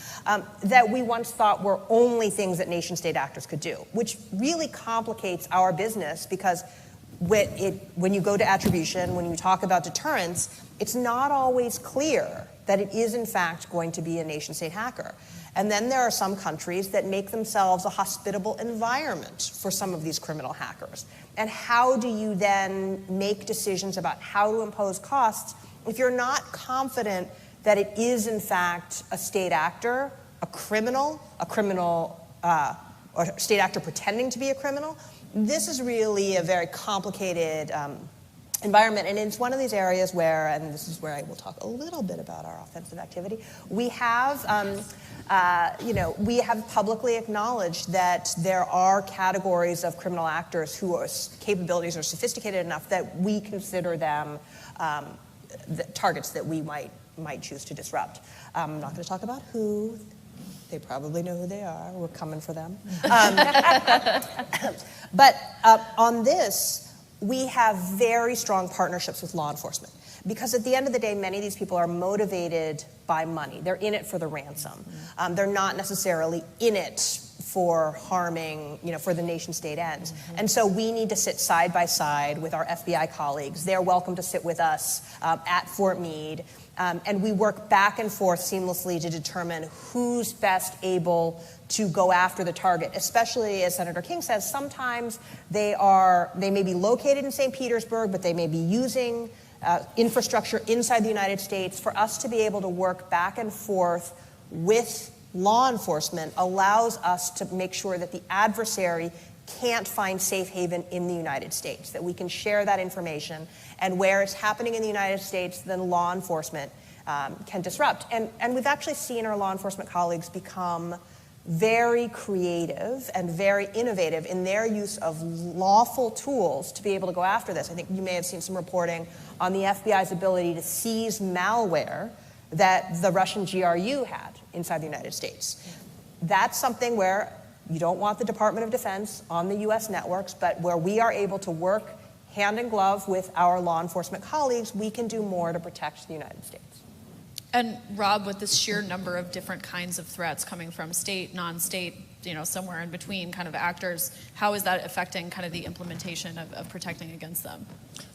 that we once thought were only things that nation-state actors could do, which really complicates our business because when you go to attribution, when you talk about deterrence, it's not always clear that it is, in fact, going to be a nation-state hacker. And then there are some countries that make themselves a hospitable environment for some of these criminal hackers. And how do you then make decisions about how to impose costs if you're not confident that it is, in fact, a state actor, a criminal, or a state actor pretending to be a criminal? This is really a very complicated environment, and it's one of these areas where, and this is where I will talk a little bit about our offensive activity, we have publicly acknowledged that there are categories of criminal actors whose capabilities are sophisticated enough that we consider them the targets that we might choose to disrupt. I'm not going to talk about who. They probably know who they are. We're coming for them. But on this, we have very strong partnerships with law enforcement because at the end of the day, many of these people are motivated by money. They're in it for the ransom. They're not necessarily in it for harming, for the nation-state ends. And so we need to sit side by side with our FBI colleagues. They're welcome to sit with us at Fort Meade. And we work back and forth seamlessly to determine who's best able to go after the target, especially, as Senator King says, sometimes they may be located in St. Petersburg, but they may be using infrastructure inside the United States. For us to be able to work back and forth with law enforcement allows us to make sure that the adversary can't find safe haven in the United States, that we can share that information, and where it's happening in the United States, then law enforcement can disrupt. And we've actually seen our law enforcement colleagues become very creative and very innovative in their use of lawful tools to be able to go after this. I think you may have seen some reporting on the FBI's ability to seize malware that the Russian GRU had inside the United States. That's something where you don't want the Department of Defense on the U.S. networks, but where we are able to work hand in glove with our law enforcement colleagues, we can do more to protect the United States. And Rob, with this sheer number of different kinds of threats coming from state, non-state, somewhere in between kind of actors, how is that affecting kind of the implementation of protecting against them?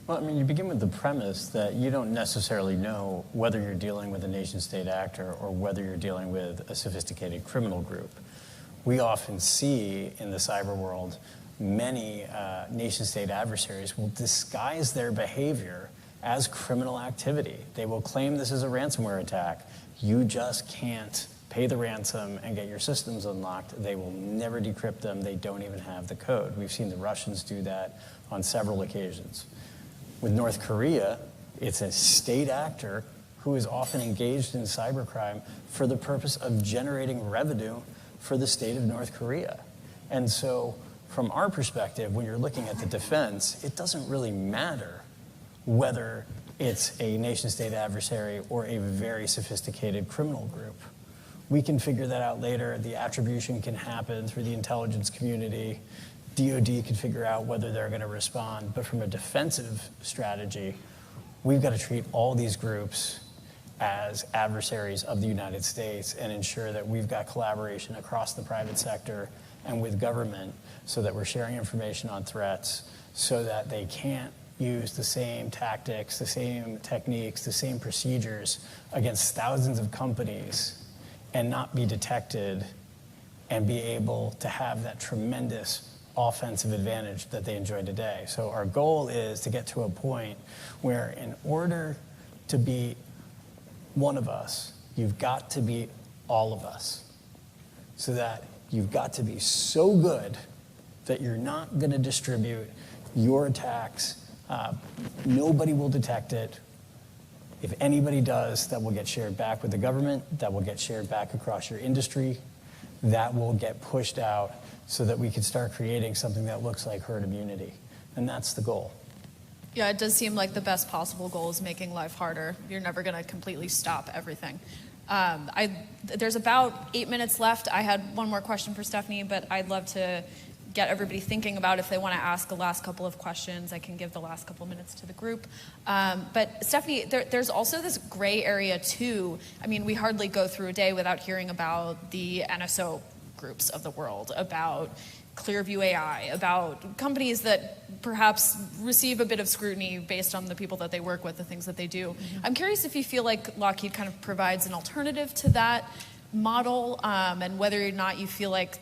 Well, you begin with the premise that you don't necessarily know whether you're dealing with a nation-state actor or whether you're dealing with a sophisticated criminal group. We often see in the cyber world many nation-state adversaries will disguise their behavior as criminal activity. They will claim this is a ransomware attack. You just can't pay the ransom and get your systems unlocked. They will never decrypt them. They don't even have the code. We've seen the Russians do that on several occasions. With North Korea, it's a state actor who is often engaged in cybercrime for the purpose of generating revenue for the state of North Korea. And so from our perspective, when you're looking at the defense, it doesn't really matter whether it's a nation-state adversary or a very sophisticated criminal group. We can figure that out later. The attribution can happen through the intelligence community. DOD can figure out whether they're going to respond. But from a defensive strategy, we've got to treat all these groups as adversaries of the United States and ensure that we've got collaboration across the private sector and with government so that we're sharing information on threats so that they can't use the same tactics, the same techniques, the same procedures against thousands of companies and not be detected and be able to have that tremendous offensive advantage that they enjoy today. So our goal is to get to a point where in order to be one of us, you've got to be all of us. So that you've got to be so good that you're not going to distribute your attacks. Nobody will detect it. If anybody does, that will get shared back with the government, that will get shared back across your industry, that will get pushed out so that we can start creating something that looks like herd immunity. And that's the goal. Yeah, it does seem like the best possible goal is making life harder. You're never going to completely stop everything. There's about 8 minutes left. I had one more question for Stephanie, but I'd love to get everybody thinking about if they want to ask the last couple of questions. I can give the last couple minutes to the group. But Stephanie, there's also this gray area too. I mean, we hardly go through a day without hearing about the NSO groups of the world, about Clearview AI, about companies that perhaps receive a bit of scrutiny based on the people that they work with, the things that they do. Mm-hmm. I'm curious if you feel like Lockheed kind of provides an alternative to that model, and whether or not you feel like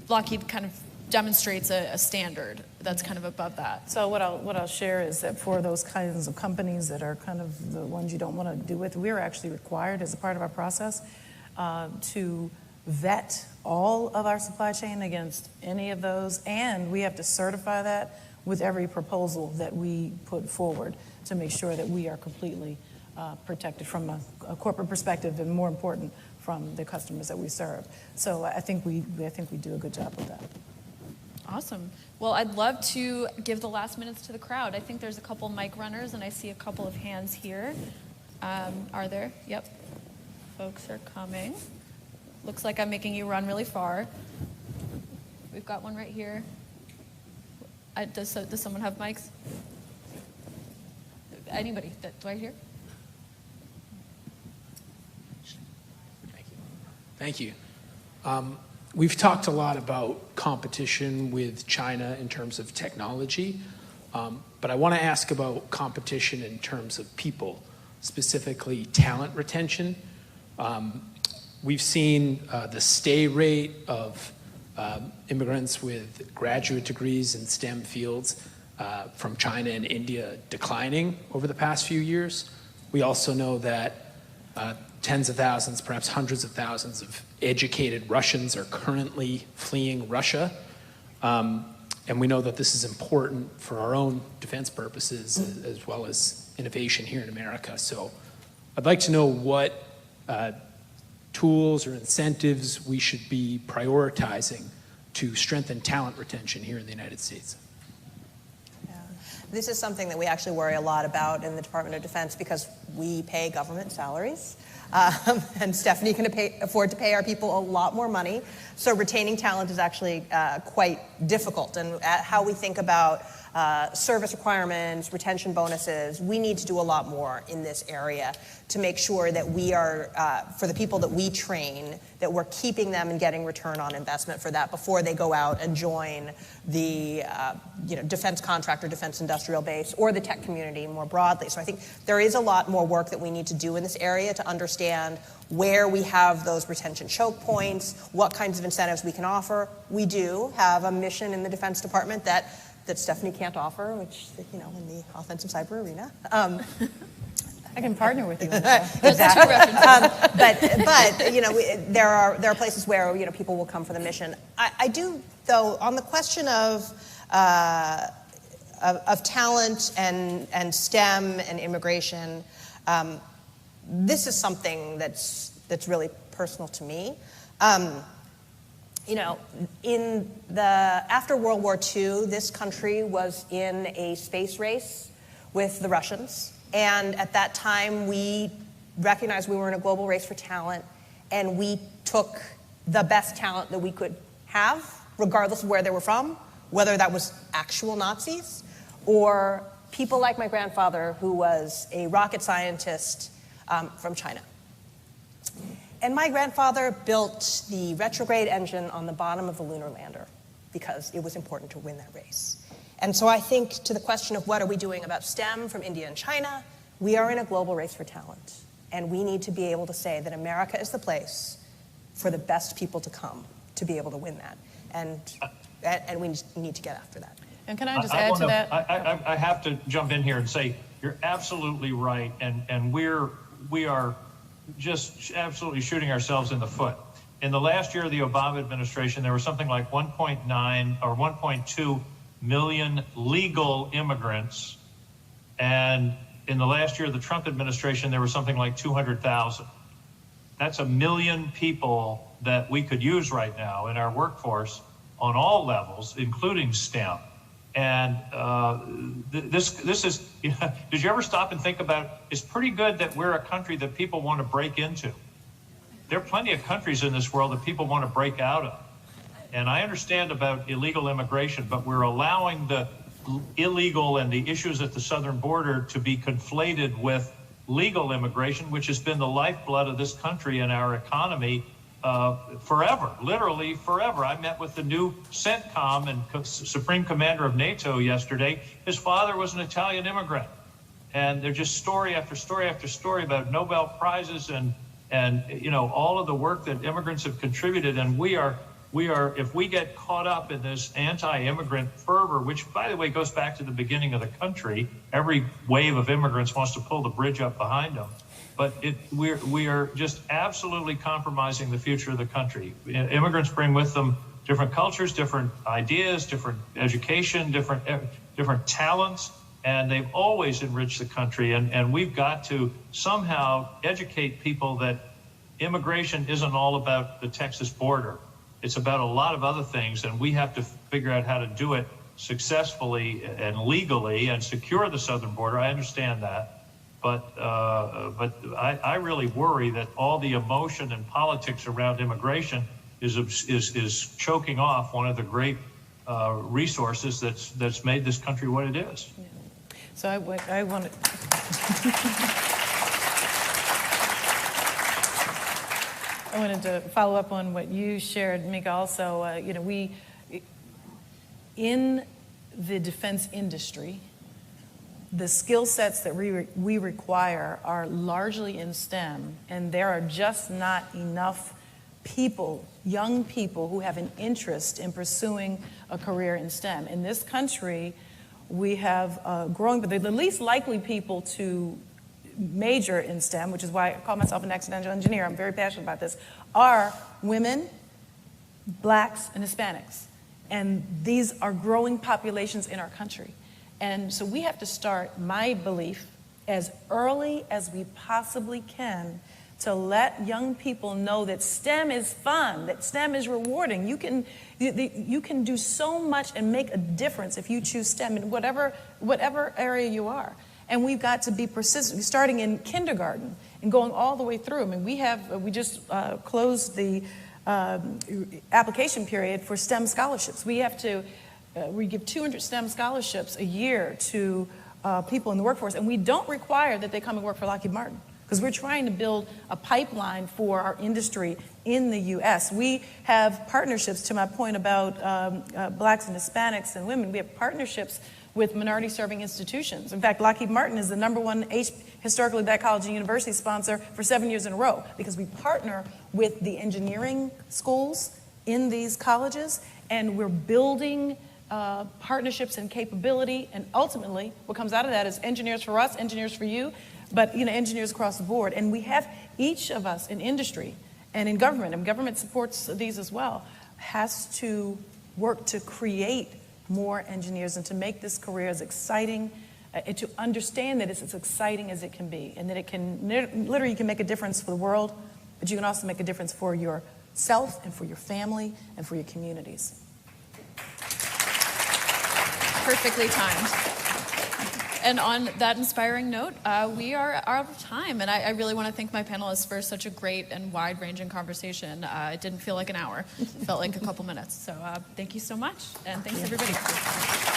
Lockheed kind of demonstrates a standard that's kind of above that. So what I'll share is that for those kinds of companies that are kind of the ones you don't want to do with, we're actually required as a part of our process to vet all of our supply chain against any of those, and we have to certify that with every proposal that we put forward to make sure that we are completely protected from a corporate perspective, and more important, from the customers that we serve. So I think we do a good job with that. Awesome. Well, I'd love to give the last minutes to the crowd. I think there's a couple mic runners, and I see a couple of hands here. Are there? Yep. Folks are coming. Looks like I'm making you run really far. We've got one right here. Does someone have mics? Anybody? Do I hear? Thank you. We've talked a lot about competition with China in terms of technology, but I want to ask about competition in terms of people, specifically talent retention. We've seen the stay rate of immigrants with graduate degrees in STEM fields from China and India declining over the past few years. We also know that tens of thousands, perhaps hundreds of thousands of educated Russians are currently fleeing Russia. And we know that this is important for our own defense purposes as well as innovation here in America. So I'd like to know what tools or incentives we should be prioritizing to strengthen talent retention here in the United States. This is something that we actually worry a lot about in the Department of Defense because we pay government salaries. And Stephanie can afford to pay our people a lot more money. So retaining talent is actually quite difficult. And how we think about service requirements, retention bonuses, we need to do a lot more in this area to make sure that we are, for the people that we train, that we're keeping them and getting return on investment for that before they go out and join the defense contractor, defense industrial base, or the tech community more broadly. So I think there is a lot more work that we need to do in this area to understand where we have those retention choke points, what kinds of incentives we can offer. We do have a mission in the Defense Department that Stephanie can't offer, which, in the offensive cyber arena. I can partner with you. Exactly. But there are places where people will come for the mission. I do, though, on the question of talent and STEM and immigration. This is something that's really personal to me. After World War II, this country was in a space race with the Russians. And at that time, we recognized we were in a global race for talent. and we took the best talent that we could have, regardless of where they were from, whether that was actual Nazis or people like my grandfather, who was a rocket scientist from China. And my grandfather built the retrograde engine on the bottom of the lunar lander because it was important to win that race. And so I think to the question of what are we doing about STEM from India and China, we are in a global race for talent. And we need to be able to say that America is the place for the best people to come to be able to win that. And we need to get after that. And can I just add to that? I have to jump in here and say, you're absolutely right. And we are just absolutely shooting ourselves in the foot. In the last year of the Obama administration, there were something like 1.9 or 1.2 million legal immigrants. And in the last year of the Trump administration, there were something like 200,000. That's 1 million people that we could use right now in our workforce on all levels, including STEM. And this is, did you ever stop and think about, it's pretty good that we're a country that people want to break into. There are plenty of countries in this world that people want to break out of. And I understand about illegal immigration, but we're allowing the illegal and the issues at the southern border to be conflated with legal immigration, which has been the lifeblood of this country and our economy forever, literally forever. I met with the new CENTCOM and Supreme Commander of NATO yesterday. His father was an Italian immigrant. And there's just story after story after story about Nobel Prizes and you know, all of the work that immigrants have contributed. And we are, if we get caught up in this anti-immigrant fervor, which, by the way, goes back to the beginning of the country, every wave of immigrants wants to pull the bridge up behind them. But we are just absolutely compromising the future of the country. Immigrants bring with them different cultures, different ideas, different education, different talents, and they've always enriched the country. And we've got to somehow educate people that immigration isn't all about the Texas border. It's about a lot of other things, and we have to figure out how to do it successfully and legally and secure the southern border. I understand that. But I really worry that all the emotion and politics around immigration is choking off one of the great resources that's made this country what it is. Yeah. So I want to. I wanted to follow up on what you shared, Mieke. Also, you know, we in the defense industry, the skill sets that we require are largely in STEM, and there are just not enough people, young people, who have an interest in pursuing a career in STEM. In this country, we have growing, but they're the least likely people to major in STEM, which is why I call myself an accidental engineer. I'm very passionate about this, are women, blacks, and Hispanics. And these are growing populations in our country. And so we have to start, my belief, as early as we possibly can to let young people know that STEM is fun, that STEM is rewarding. You can do so much and make a difference if you choose STEM in whatever area you are. And we've got to be persistent, starting in kindergarten and going all the way through. I mean, we just closed the application period for STEM scholarships. We give 200 STEM scholarships a year to people in the workforce, and we don't require that they come and work for Lockheed Martin, because we're trying to build a pipeline for our industry in the U.S. We have partnerships, to my point about blacks and Hispanics and women, we have partnerships with minority-serving institutions. In fact, Lockheed Martin is the #1 historically black college and university sponsor for 7 years in a row, because we partner with the engineering schools in these colleges, and we're building partnerships and capability, and ultimately what comes out of that is engineers for us, engineers for you, but engineers across the board. And we have, each of us in industry and in government, and government supports these as well, has to work to create more engineers and to make this career as exciting, and to understand that it's as exciting as it can be, and that it can literally, you can make a difference for the world, but you can also make a difference for yourself and for your family and for your communities. Perfectly timed. And on that inspiring note, we are out of time. And I really want to thank my panelists for such a great and wide-ranging conversation. It didn't feel like an hour. It felt like a couple minutes. So thank you so much. And thanks, everybody.